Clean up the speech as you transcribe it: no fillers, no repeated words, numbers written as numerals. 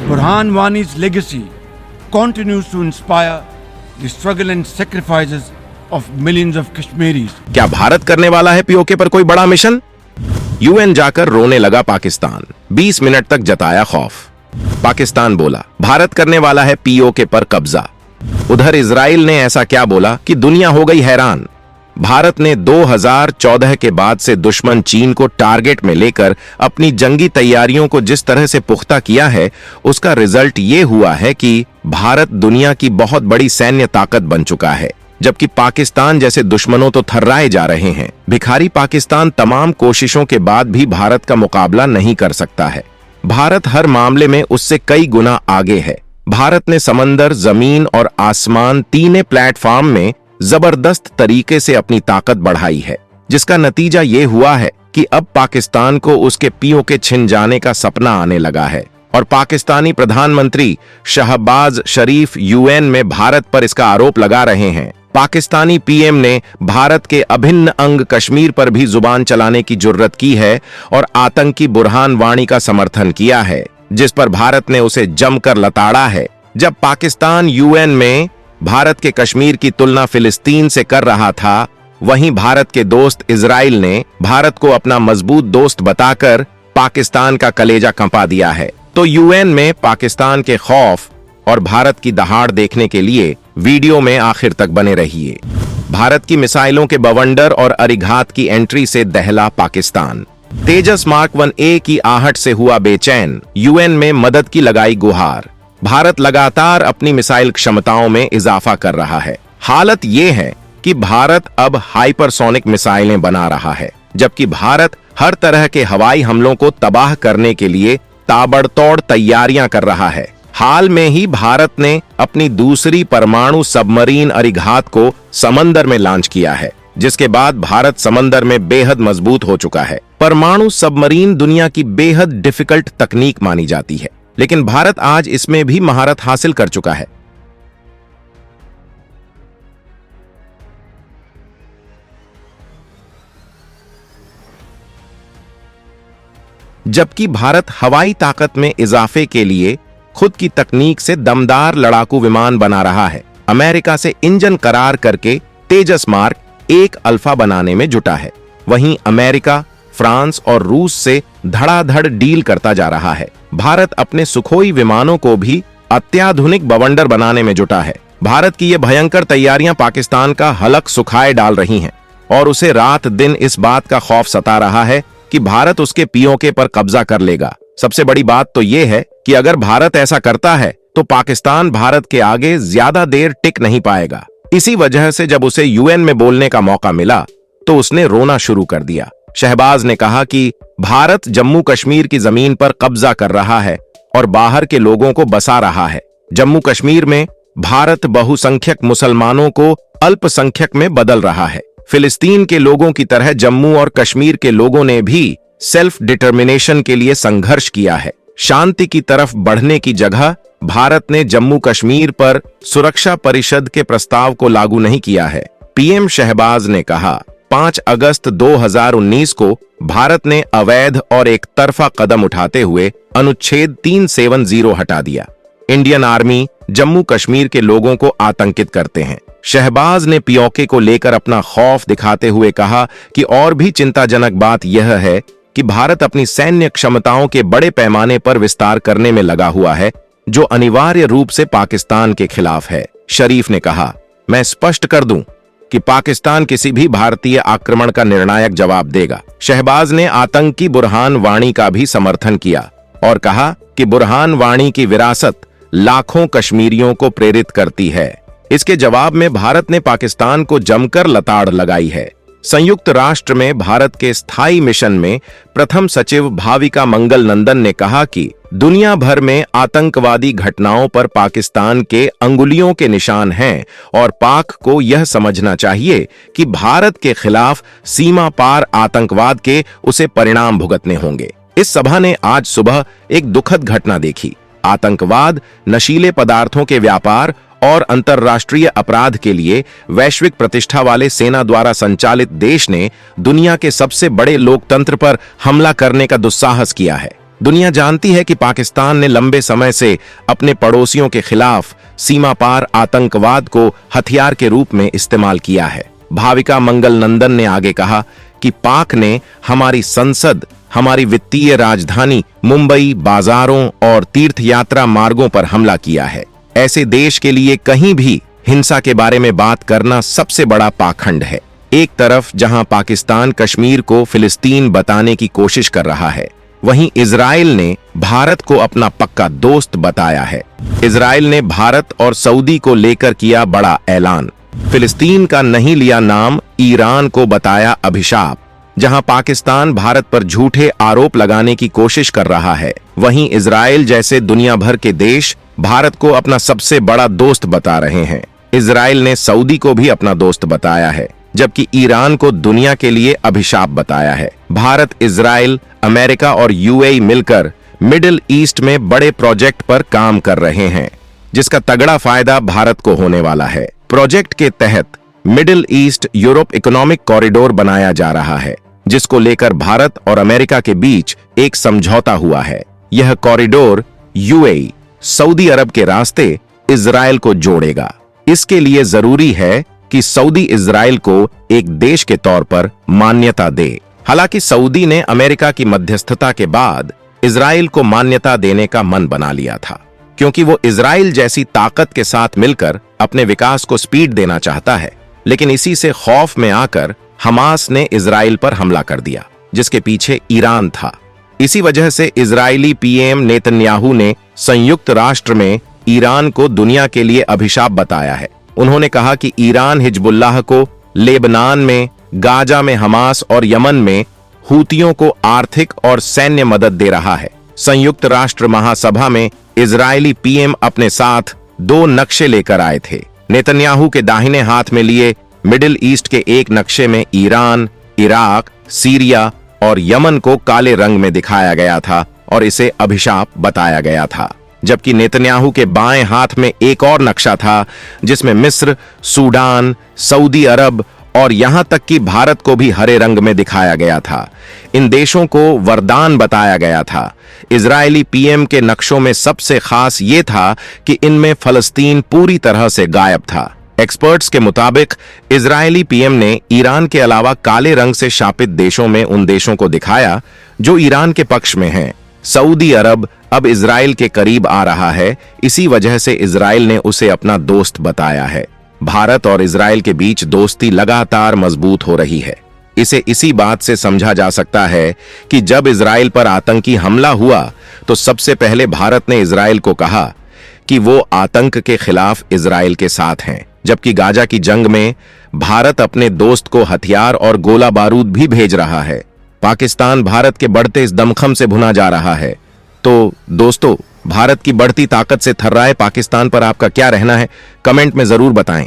Burhan Wani's legacy continues to inspire the struggle and sacrifices of millions of Kashmiris. क्या भारत करने वाला है PoK पर कोई बड़ा मिशन? यूएन जाकर रोने लगा पाकिस्तान, 20 मिनट तक जताया खौफ। पाकिस्तान बोला भारत करने वाला है पीओके पर कब्जा। उधर इजराइल ने ऐसा क्या बोला कि दुनिया हो गई हैरान। भारत ने 2014 के बाद से दुश्मन चीन को टारगेट में लेकर अपनी जंगी तैयारियों को जिस तरह से पुख्ता किया है, उसका रिजल्ट ये हुआ है कि भारत दुनिया की बहुत बड़ी सैन्य ताकत बन चुका है, जबकि पाकिस्तान जैसे दुश्मनों तो थर्राए जा रहे हैं। भिखारी पाकिस्तान तमाम कोशिशों के बाद भी भारत का मुकाबला नहीं कर सकता है। भारत हर मामले में उससे कई गुना आगे है। भारत ने समंदर, जमीन और आसमान तीनों प्लेटफॉर्म में जबरदस्त तरीके से अपनी ताकत बढ़ाई है, जिसका नतीजा ये हुआ है कि अब पाकिस्तान को उसके पीओके छिन जाने का सपना आने लगा है और पाकिस्तानी प्रधानमंत्री शहबाज शरीफ यूएन में भारत पर इसका आरोप लगा रहे हैं। पाकिस्तानी पीएम ने भारत के अभिन्न अंग कश्मीर पर भी जुबान चलाने की जुर्रत की है और आतंकी बुरहान वानी का समर्थन किया है, जिस पर भारत ने उसे जमकर लताड़ा है। जब पाकिस्तान यूएन में भारत के कश्मीर की तुलना फिलिस्तीन से कर रहा था, वहीं भारत के दोस्त इजराइल ने भारत को अपना मजबूत दोस्त बताकर पाकिस्तान का कलेजा कंपा दिया है। तो यूएन में पाकिस्तान के खौफ और भारत की दहाड़ देखने के लिए वीडियो में आखिर तक बने रहिए। भारत की मिसाइलों के बवंडर और अरिघात की एंट्री से दहला पाकिस्तान। तेजस मार्क 1A की आहट से हुआ बेचैन, यूएन में मदद की लगाई गुहार। भारत लगातार अपनी मिसाइल क्षमताओं में इजाफा कर रहा है। हालत यह है कि भारत अब हाइपरसोनिक मिसाइलें बना रहा है, जबकि भारत हर तरह के हवाई हमलों को तबाह करने के लिए ताबड़तोड़ तैयारियां कर रहा है। हाल में ही भारत ने अपनी दूसरी परमाणु सबमरीन अरिघात को समंदर में लॉन्च किया है, जिसके बाद भारत समंदर में बेहद मजबूत हो चुका है। परमाणु सबमरीन दुनिया की बेहद डिफिकल्ट तकनीक मानी जाती है, लेकिन भारत आज इसमें भी महारत हासिल कर चुका है। जबकि भारत हवाई ताकत में इजाफे के लिए खुद की तकनीक से दमदार लड़ाकू विमान बना रहा है। अमेरिका से इंजन करार करके तेजस मार्क 1 अल्फा बनाने में जुटा है। वहीं अमेरिका, फ्रांस और रूस से धड़ाधड़ डील करता जा रहा है। भारत अपने सुखोई विमानों को भी अत्याधुनिक बवंडर बनाने में जुटा है। भारत की ये भयंकर तैयारियां पाकिस्तान का हलक सुखाए डाल रही हैं और उसे रात दिन इस बात का खौफ सता रहा है कि भारत उसके पीओके पर कब्जा कर लेगा। सबसे बड़ी बात तो यह है कि अगर भारत ऐसा करता है तो पाकिस्तान भारत के आगे ज्यादा देर टिक नहीं पाएगा। इसी वजह से जब उसे यूएन में बोलने का मौका मिला तो उसने रोना शुरू कर दिया। शहबाज ने कहा कि भारत जम्मू कश्मीर की जमीन पर कब्जा कर रहा है और बाहर के लोगों को बसा रहा है। जम्मू कश्मीर में भारत बहुसंख्यक मुसलमानों को अल्पसंख्यक में बदल रहा है। फिलिस्तीन के लोगों की तरह जम्मू और कश्मीर के लोगों ने भी सेल्फ डिटर्मिनेशन के लिए संघर्ष किया है। शांति की तरफ बढ़ने की जगह भारत ने जम्मू कश्मीर पर सुरक्षा परिषद के प्रस्ताव को लागू नहीं किया है। पीएम शहबाज ने कहा 5 अगस्त 2019 को भारत ने अवैध और एक तरफा कदम उठाते हुए अनुच्छेद 370 हटा दिया। इंडियन आर्मी जम्मू कश्मीर के लोगों को आतंकित करते हैं। शहबाज ने पीओके को लेकर अपना खौफ दिखाते हुए कहा कि और भी चिंताजनक बात यह है कि भारत अपनी सैन्य क्षमताओं के बड़े पैमाने पर विस्तार करने में लगा हुआ है, जो अनिवार्य रूप से पाकिस्तान के खिलाफ है। शरीफ ने कहा, मैं स्पष्ट कर दूं कि पाकिस्तान किसी भी भारतीय आक्रमण का निर्णायक जवाब देगा। शहबाज ने आतंकी बुरहान वानी का भी समर्थन किया और कहा कि बुरहान वानी की विरासत लाखों कश्मीरियों को प्रेरित करती है। इसके जवाब में भारत ने पाकिस्तान को जमकर लताड़ लगाई है। संयुक्त राष्ट्र में भारत के स्थायी मिशन में प्रथम सचिव भाविका मंगल नंदन ने कहा कि दुनिया भर में आतंकवादी घटनाओं पर पाकिस्तान के अंगुलियों के निशान हैं और पाक को यह समझना चाहिए कि भारत के खिलाफ सीमा पार आतंकवाद के उसे परिणाम भुगतने होंगे। इस सभा ने आज सुबह एक दुखद घटना देखी। आतंकवाद, नशीले पदार्थों के व्यापार और अंतर्राष्ट्रीय अपराध के लिए वैश्विक प्रतिष्ठा वाले सेना द्वारा संचालित देश ने दुनिया के सबसे बड़े लोकतंत्र पर हमला करने का दुस्साहस किया है। दुनिया जानती है कि पाकिस्तान ने लंबे समय से अपने पड़ोसियों के खिलाफ सीमा पार आतंकवाद को हथियार के रूप में इस्तेमाल किया है। भाविका मंगल नंदन ने आगे कहा कि पाक ने हमारी संसद, हमारी वित्तीय राजधानी मुंबई, बाजारों और तीर्थ यात्रा मार्गों पर हमला किया है। ऐसे देश के लिए कहीं भी हिंसा के बारे में बात करना सबसे बड़ा पाखंड है। एक तरफ जहां पाकिस्तान कश्मीर को फिलिस्तीन बताने की कोशिश कर रहा है, वहीं इजराइल ने भारत को अपना पक्का दोस्त बताया है। इजराइल ने भारत और सऊदी को लेकर किया बड़ा ऐलान। फिलिस्तीन का नहीं लिया नाम, ईरान को बताया अभिशाप। जहां पाकिस्तान भारत पर झूठे आरोप लगाने की कोशिश कर रहा है, वहीं इजराइल जैसे दुनिया भर के देश भारत को अपना सबसे बड़ा दोस्त बता रहे हैं। इजराइल ने सऊदी को भी अपना दोस्त बताया है, जबकि ईरान को दुनिया के लिए अभिशाप बताया है। भारत, इजराइल, अमेरिका और यूएई मिलकर मिडिल ईस्ट में बड़े प्रोजेक्ट पर काम कर रहे हैं, जिसका तगड़ा फायदा भारत को होने वाला है। प्रोजेक्ट के तहत middle east Europe economic corridor बनाया जा रहा है, जिसको लेकर भारत और अमेरिका के बीच एक समझौता हुआ है। यह कॉरिडोर यूएई, सऊदी अरब के रास्ते इजराइल को जोड़ेगा। इसके लिए जरूरी है कि सऊदी इजराइल को एक देश के तौर पर मान्यता दे। हालांकि सऊदी ने अमेरिका की मध्यस्थता के बाद इजराइल को मान्यता देने का मन बना लिया था, क्योंकि वो इजराइल जैसी ताकत के साथ मिलकर अपने विकास को स्पीड देना चाहता है। लेकिन इसी से खौफ में आकर हमास ने इजराइल पर हमला कर दिया, जिसके पीछे ईरान था। इसी वजह से इजरायली पीएम नेतन्याहू ने संयुक्त राष्ट्र में ईरान को दुनिया के लिए अभिशाप बताया है। उन्होंने कहा कि ईरान हिजबुल्लाह को लेबनान में, गाजा में हमास और यमन में हूतियों को आर्थिक और सैन्य मदद दे रहा है। संयुक्त राष्ट्र महासभा में इजरायली पीएम अपने साथ 2 नक्शे लेकर आए थे। नेतन्याहू के दाहिने हाथ में लिए मिडिल ईस्ट के एक नक्शे में ईरान, इराक, सीरिया और यमन को काले रंग में दिखाया गया था और इसे अभिशाप बताया गया था, जबकि नेतन्याहू के बाएं हाथ में एक और नक्शा था, जिसमें मिस्र, सूडान, सऊदी अरब और यहां तक कि भारत को भी हरे रंग में दिखाया गया था। इन देशों को वरदान बताया गया था। इजरायली पीएम के नक्शों में सबसे खास ये था कि इनमें फलस्तीन पूरी तरह से गायब था। एक्सपर्ट्स के मुताबिक इजरायली पीएम ने ईरान के अलावा काले रंग से शापित देशों में उन देशों को दिखाया जो ईरान के पक्ष में हैं। सऊदी अरब अब इजराइल के करीब आ रहा है, इसी वजह से इजराइल ने उसे अपना दोस्त बताया है। भारत और इजराइल के बीच दोस्ती लगातार मजबूत हो रही है। इसे इसी बात से समझा जा सकता है कि जब इजराइल पर आतंकी हमला हुआ तो सबसे पहले भारत ने इजराइल को कहा कि वो आतंक के खिलाफ इजराइल के साथ हैं, जबकि गाजा की जंग में भारत अपने दोस्त को हथियार और गोला बारूद भी भेज रहा है। पाकिस्तान भारत के बढ़ते इस दमखम से भुना जा रहा है। तो दोस्तों, भारत की बढ़ती ताकत से थर्राए पाकिस्तान पर आपका क्या रहना है, कमेंट में जरूर बताएं।